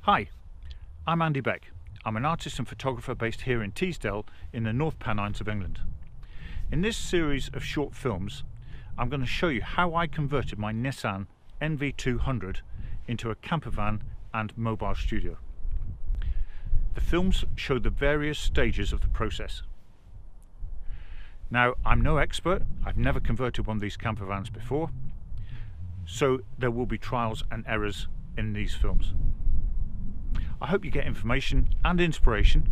Hi, I'm Andy Beck. I'm an artist and photographer based here in Teesdale in the North Pennines of England. In this series of short films, I'm going to show you how I converted my Nissan NV200 into a campervan and mobile studio. The films show the various stages of the process. Now, I'm no expert. I've never converted one of these campervans before, so there will be trials and errors in these films. I hope you get information and inspiration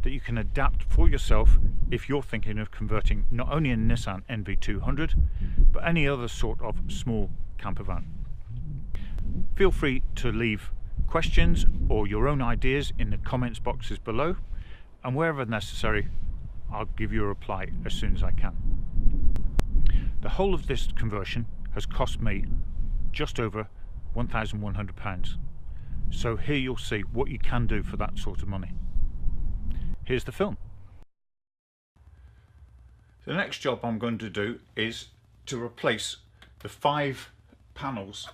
that you can adapt for yourself if you're thinking of converting not only a Nissan NV200 but any other sort of small campervan. Feel free to leave questions or your own ideas in the comments boxes below, and wherever necessary I'll give you a reply as soon as I can. The whole of this conversion has cost me just over £1,100. So here you'll see what you can do for that sort of money. Here's the film. The next job I'm going to do is to replace the 5 panels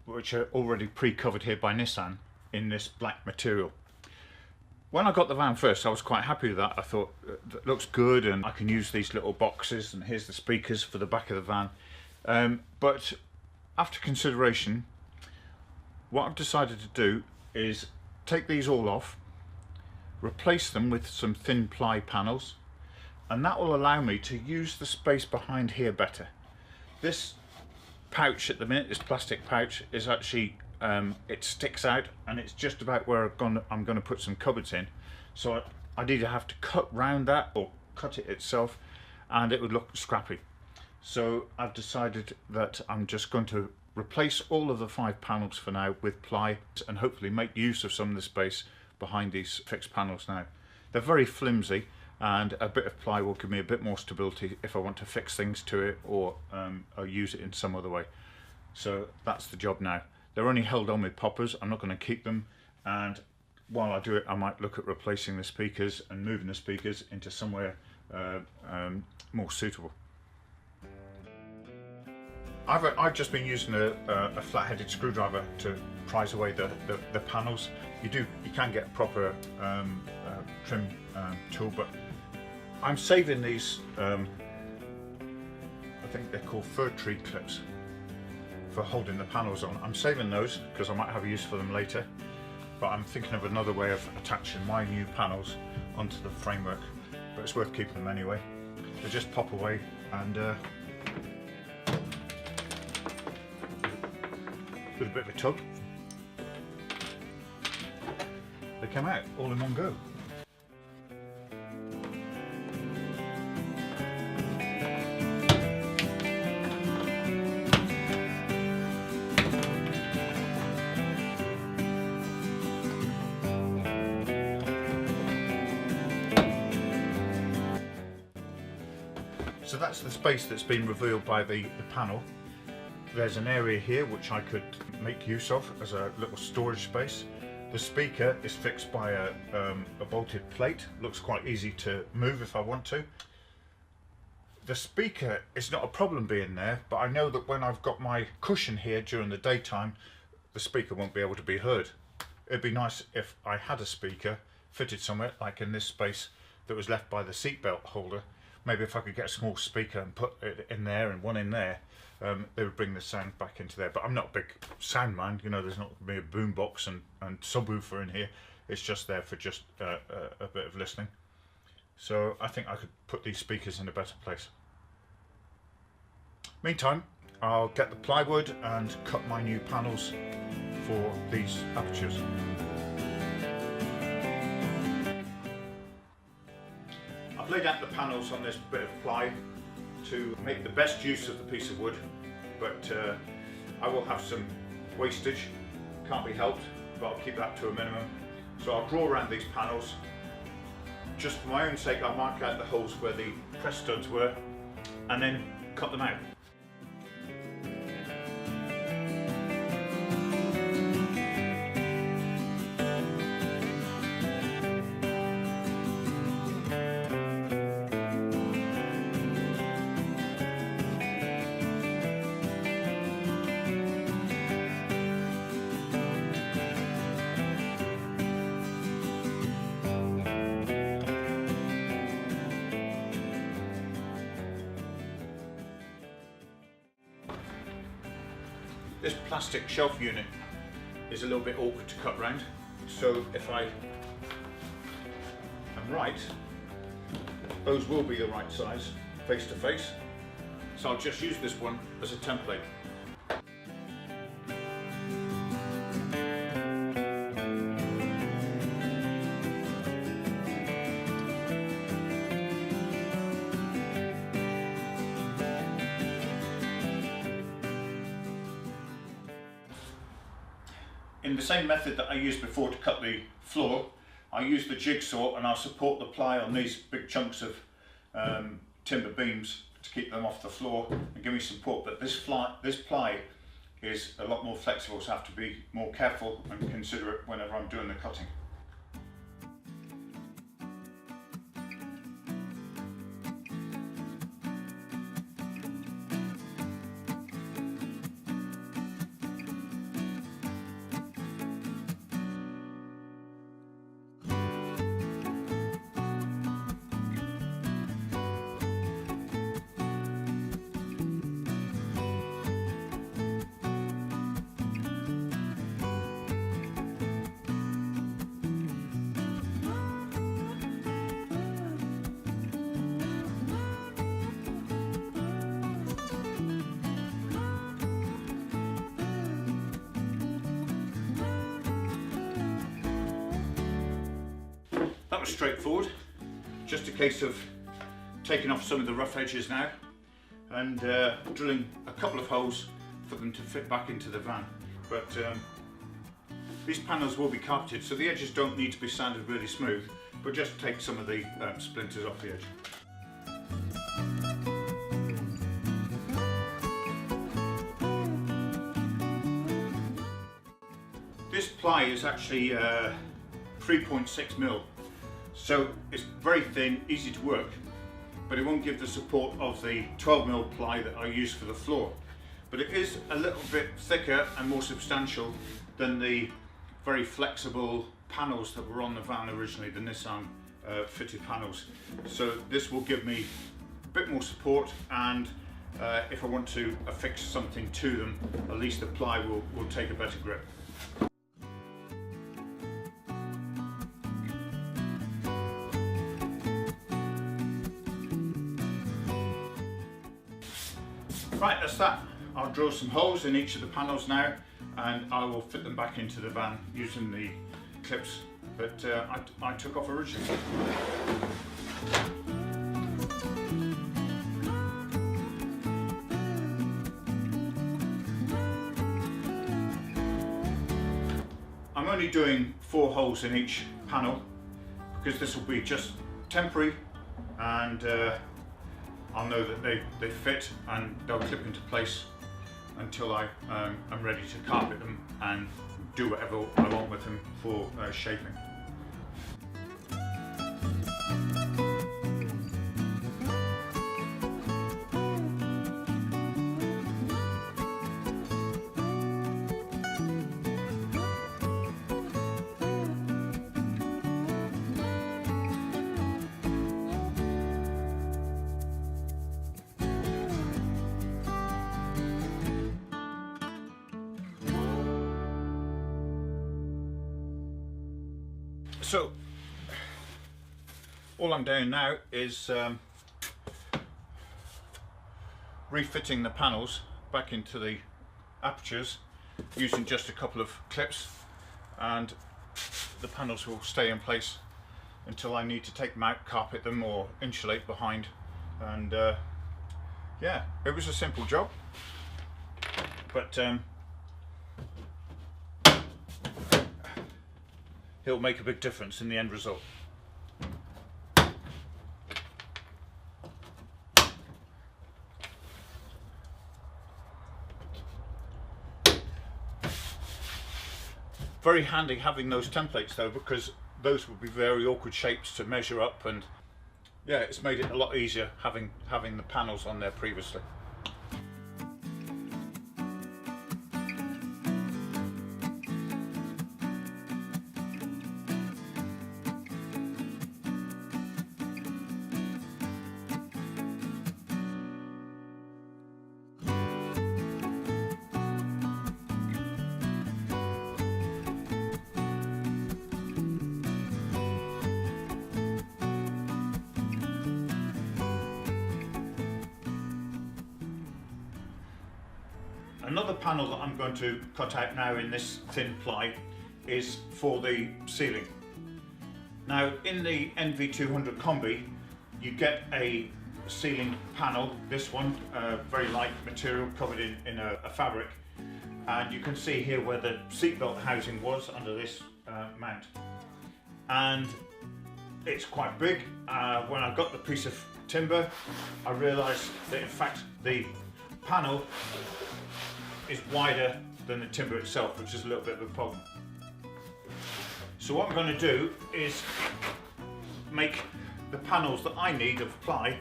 which are already pre-covered here by Nissan in this black material. When I got the van first, I was quite happy with that. I thought that looks good and I can use these little boxes, and here's the speakers for the back of the van. But after consideration, what I've decided to do is take these all off, replace them with some thin ply panels, and that will allow me to use the space behind here better. This pouch at the minute, this plastic pouch, is actually it sticks out, and it's just about where I'm going to put some cupboards in, so I'd either have to cut round that or cut it itself, and it would look scrappy. So I've decided that I'm just going to replace all of the 5 panels for now with ply, and hopefully make use of some of the space behind these fixed panels now. They're very flimsy, and a bit of ply will give me a bit more stability if I want to fix things to it or use it in some other way. So that's the job now. They're only held on with poppers. I'm not going to keep them, and while I do it I might look at replacing the speakers and moving the speakers into somewhere more suitable. I've just been using a flat-headed screwdriver to prise away the panels. You can get a proper trim tool, but I'm saving these, I think they're called fir tree clips for holding the panels on. I'm saving those because I might have use for them later, but I'm thinking of another way of attaching my new panels onto the framework, but it's worth keeping them anyway. They just pop away, and with a bit of a tug, they come out all in one go. So that's the space that's been revealed by the panel. There's an area here which I could make use of as a little storage space. The speaker is fixed by a bolted plate. Looks quite easy to move if I want to. The speaker is not a problem being there, but I know that when I've got my cushion here during the daytime, the speaker won't be able to be heard. It'd be nice if I had a speaker fitted somewhere, like in this space that was left by the seatbelt holder. Maybe if I could get a small speaker and put it in there and one in there, they would bring the sound back into there. But I'm not a big sound man, you know, there's not going to be a boom box and subwoofer in here. It's just there for just a bit of listening. So I think I could put these speakers in a better place. Meantime, I'll get the plywood and cut my new panels for these apertures. I've laid out the panels on this bit of ply to make the best use of the piece of wood, but I will have some wastage, can't be helped, but I'll keep that to a minimum. So I'll draw around these panels. Just for my own sake, I'll mark out the holes where the press studs were and then cut them out. This plastic shelf unit is a little bit awkward to cut round, so if I am right, those will be the right size face to face, so I'll just use this one as a template. In the same method that I used before to cut the floor, I use the jigsaw and I'll support the ply on these big chunks of timber beams to keep them off the floor and give me support. But this ply is a lot more flexible, so I have to be more careful and considerate whenever I'm doing the cutting. That was straightforward, just a case of taking off some of the rough edges now and drilling a couple of holes for them to fit back into the van. But these panels will be carpeted, so the edges don't need to be sanded really smooth, but just take some of the splinters off the edge. This ply is actually 3.6mm. So it's very thin, easy to work, but it won't give the support of the 12mm ply that I use for the floor. But it is a little bit thicker and more substantial than the very flexible panels that were on the van originally, the Nissan fitted panels. So this will give me a bit more support, and if I want to affix something to them, at least the ply will take a better grip. Right, that's that. I'll drill some holes in each of the panels now, and I will fit them back into the van using the clips that I took off originally. I'm only doing 4 holes in each panel because this will be just temporary, and I'll know that they fit and they'll clip into place until I'm ready to carpet them and do whatever I want with them for shaping. So all I'm doing now is refitting the panels back into the apertures using just a couple of clips, and the panels will stay in place until I need to take them out, carpet them or insulate behind. And yeah, it was a simple job, but it'll make a big difference in the end result. Very handy having those templates though, because those would be very awkward shapes to measure up, and yeah, it's made it a lot easier having the panels on there previously. Another panel that I'm going to cut out now in this thin ply is for the ceiling. Now in the NV200 Combi you get a ceiling panel, this one, very light material covered in a fabric, and you can see here where the seatbelt housing was under this mount, and it's quite big. When I got the piece of timber I realised that in fact the panel is wider than the timber itself, which is a little bit of a problem. So what I'm going to do is make the panels that I need of ply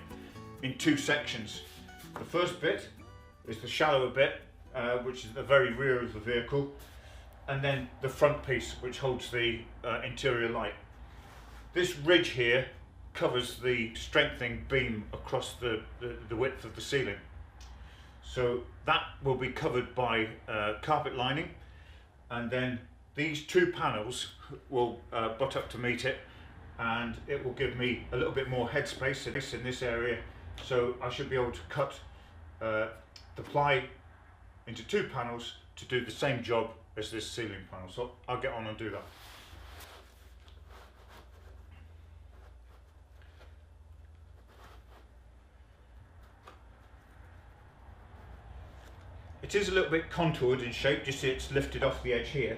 in two sections. The first bit is the shallower bit, which is the very rear of the vehicle, and then the front piece, which holds the interior light. This ridge here covers the strengthening beam across the width of the ceiling. So that will be covered by carpet lining, and then these two panels will butt up to meet it, and it will give me a little bit more headspace in this area, so I should be able to cut the ply into two panels to do the same job as this ceiling panel. So I'll get on and do that. It is a little bit contoured in shape, you see it's lifted off the edge here,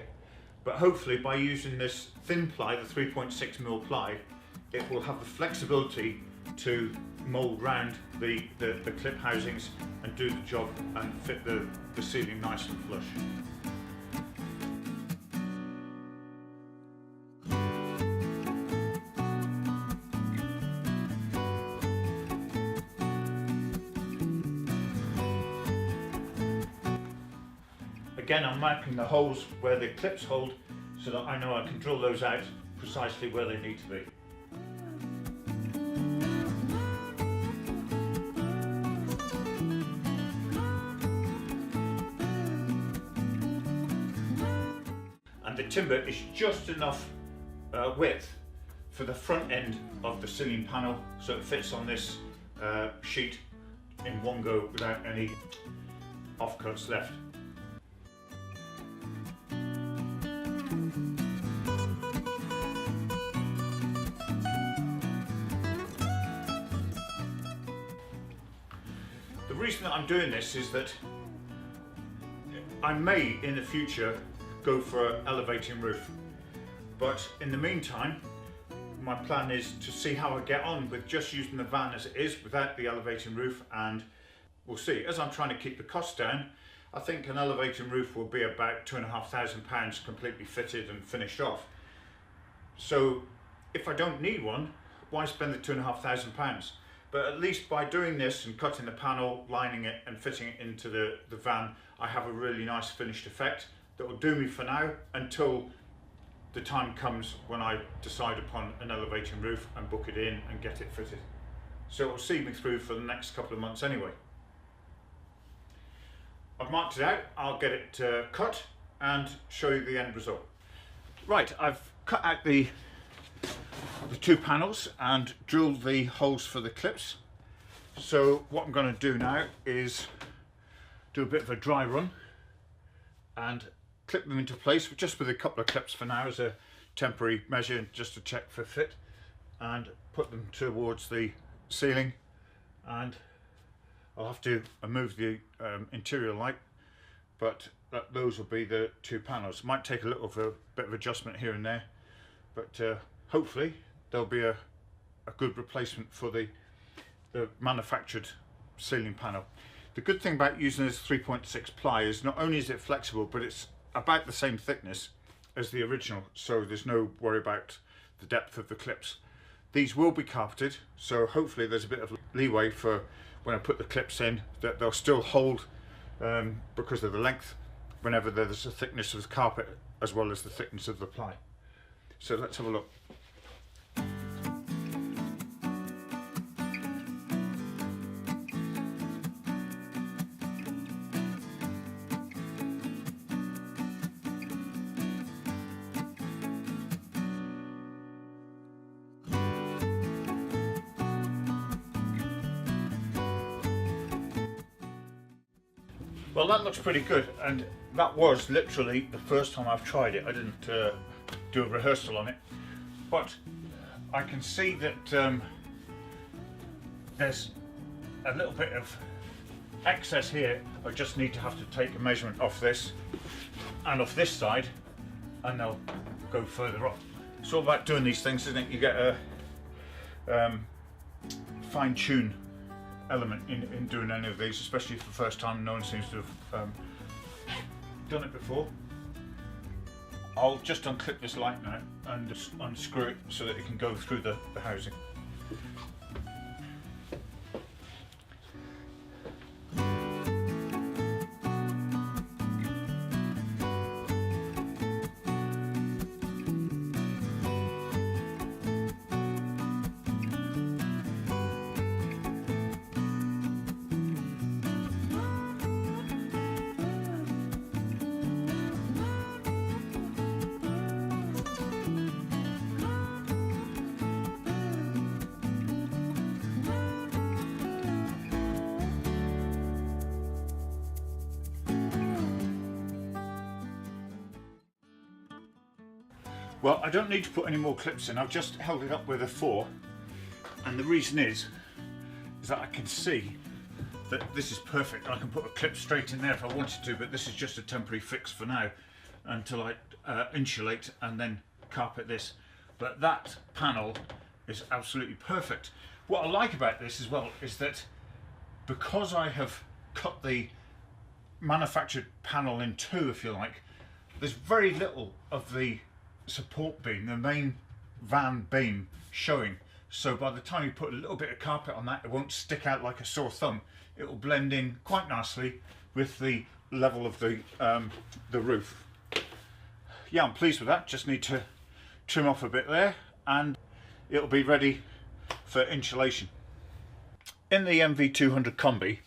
but hopefully by using this thin ply, the 3.6mm ply, it will have the flexibility to mould round the clip housings and do the job and fit the ceiling nice and flush. Again, I'm marking the holes where the clips hold so that I know I can drill those out precisely where they need to be. And the timber is just enough width for the front end of the ceiling panel, so it fits on this sheet in one go without any offcuts left. The reason that I'm doing this is that I may in the future go for an elevating roof, but in the meantime my plan is to see how I get on with just using the van as it is without the elevating roof, and we'll see. As I'm trying to keep the costs down, I think an elevating roof will be about £2,500 completely fitted and finished off. So if I don't need one, why spend the £2,500? But at least by doing this and cutting the panel, lining it and fitting it into the van, I have a really nice finished effect that will do me for now until the time comes when I decide upon an elevating roof and book it in and get it fitted. So it will see me through for the next couple of months anyway. I've marked it out, I'll get it cut and show you the end result. Right, I've cut out the two panels and drilled the holes for the clips. So what I'm going to do now is do a bit of a dry run and clip them into place just with a couple of clips for now as a temporary measure, just to check for fit, and put them towards the ceiling. And I'll have to move the interior light, but those will be the two panels. Might take a little bit of adjustment here and there, but hopefully there'll be a good replacement for the manufactured ceiling panel. The good thing about using this 3.6 ply is not only is it flexible, but it's about the same thickness as the original, so there's no worry about the depth of the clips. These will be carpeted, so hopefully there's a bit of leeway for when I put the clips in, that they'll still hold because of the length whenever there's a thickness of the carpet as well as the thickness of the ply. So let's have a look. Well, that looks pretty good, and that was literally the first time I've tried it. I didn't do a rehearsal on it, but I can see that there's a little bit of excess here. I just need to have to take a measurement off this and off this side, and they'll go further up. It's all about doing these things, isn't it? You get a fine-tune element in doing any of these, especially for the first time. No one seems to have done it before. I'll just unclip this light now and just unscrew it so that it can go through the housing. Well, I don't need to put any more clips in. I've just held it up with a 4, and the reason is that I can see that this is perfect. I can put a clip straight in there if I wanted to, but this is just a temporary fix for now until I insulate and then carpet this. But that panel is absolutely perfect. What I like about this as well is that because I have cut the manufactured panel in two, if you like, there's very little of the support beam, the main van beam, showing. So by the time you put a little bit of carpet on that, it won't stick out like a sore thumb. It will blend in quite nicely with the level of the roof. Yeah, I'm pleased with that. Just need to trim off a bit there and it'll be ready for insulation. In the NV200 Combi,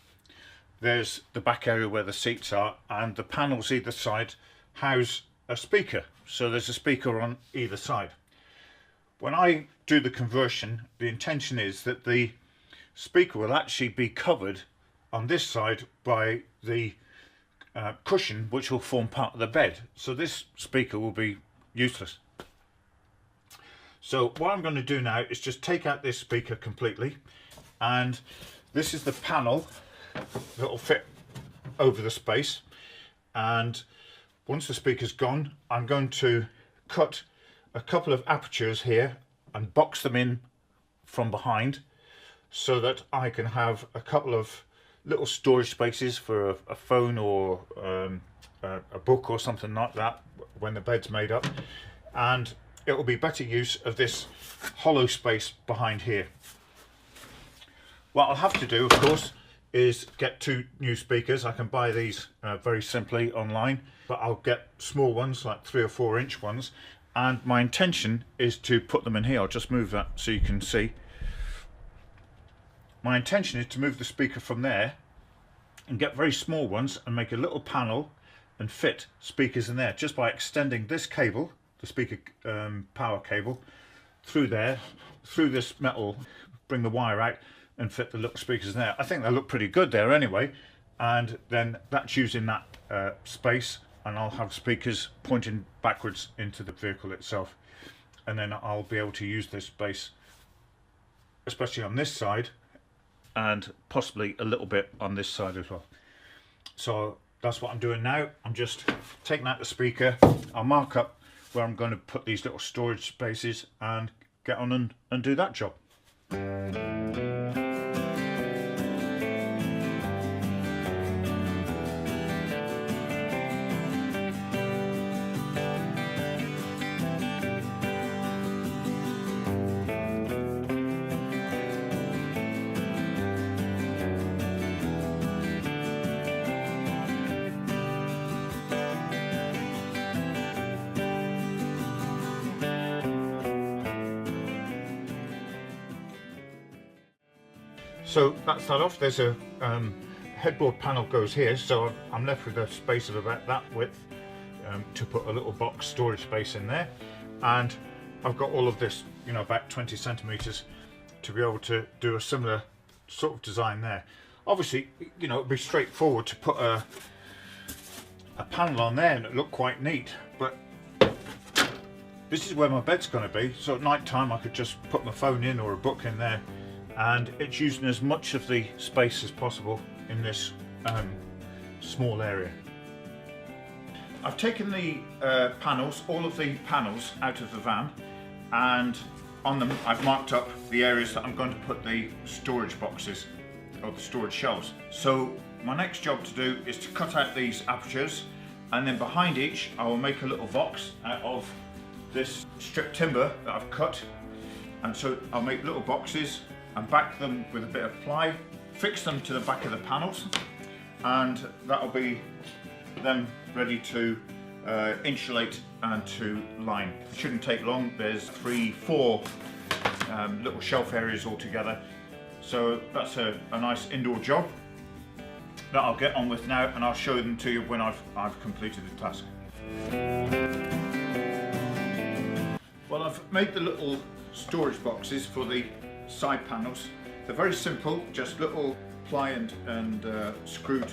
there's the back area where the seats are, and the panels either side house a speaker. So there's a speaker on either side. When I do the conversion, the intention is that the speaker will actually be covered on this side by the cushion, which will form part of the bed. So this speaker will be useless. So what I'm going to do now is just take out this speaker completely, and this is the panel that will fit over the space. And once the speaker's gone, I'm going to cut a couple of apertures here and box them in from behind so that I can have a couple of little storage spaces for a phone or a book or something like that when the bed's made up, and it will be better use of this hollow space behind here. What I'll have to do, of course, is get 2 new speakers. I can buy these very simply online, but I'll get small ones, like 3 or 4 inch ones, and my intention is to put them in here. I'll just move that so you can see. My intention is to move the speaker from there and get very small ones and make a little panel and fit speakers in there just by extending this cable, the speaker power cable, through there, through this metal, bring the wire out and fit the little speakers in there. I think they look pretty good there anyway, and then that's using that space, and I'll have speakers pointing backwards into the vehicle itself, and then I'll be able to use this space especially on this side and possibly a little bit on this side as well. So that's what I'm doing now. I'm just taking out the speaker. I'll mark up where I'm going to put these little storage spaces and get on and do that job. So that's that off. There's a headboard panel goes here, so I'm left with a space of about that width to put a little box storage space in there, and I've got all of this, you know, about 20 centimeters to be able to do a similar sort of design there. Obviously, you know, it'd be straightforward to put a panel on there and it looked quite neat, but this is where my bed's going to be, so at night time I could just put my phone in or a book in there, and it's using as much of the space as possible in this small area. I've taken the panels, all of the panels out of the van, and on them I've marked up the areas that I'm going to put the storage boxes or the storage shelves. So my next job to do is to cut out these apertures, and then behind each I will make a little box out of this strip timber that I've cut, and so I'll make little boxes and back them with a bit of ply, fix them to the back of the panels, and that'll be them ready to insulate and to line. It shouldn't take long. There's 3-4 little shelf areas altogether, so that's a nice indoor job that I'll get on with now, and I'll show them to you when I've completed the task. Well, I've made the little storage boxes for the side panels. They're very simple, just little ply and screwed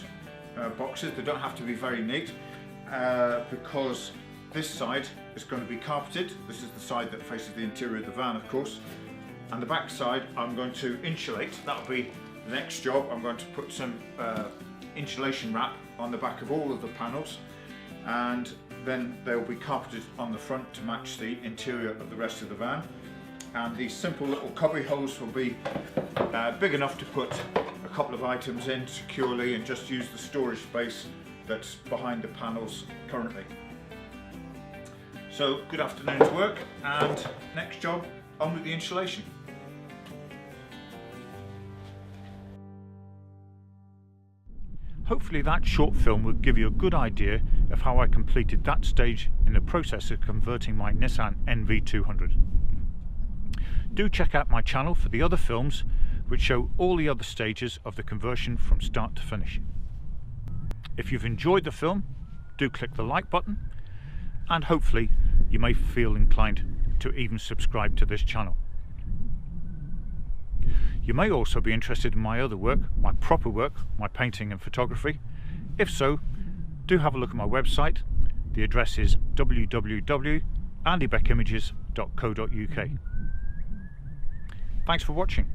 boxes. They don't have to be very neat because this side is going to be carpeted. This is the side that faces the interior of the van, of course, and the back side I'm going to insulate. That'll be the next job. I'm going to put some insulation wrap on the back of all of the panels, and then they'll be carpeted on the front to match the interior of the rest of the van. And these simple little cubby holes will be big enough to put a couple of items in securely and just use the storage space that's behind the panels currently. So good afternoon's work, and next job, on with the insulation. Hopefully that short film will give you a good idea of how I completed that stage in the process of converting my Nissan NV200. Do check out my channel for the other films which show all the other stages of the conversion from start to finish. If you've enjoyed the film, do click the like button, and hopefully you may feel inclined to even subscribe to this channel. You may also be interested in my other work, my proper work, my painting and photography. If so, do have a look at my website. The address is www.andybeckimages.co.uk. Thanks for watching.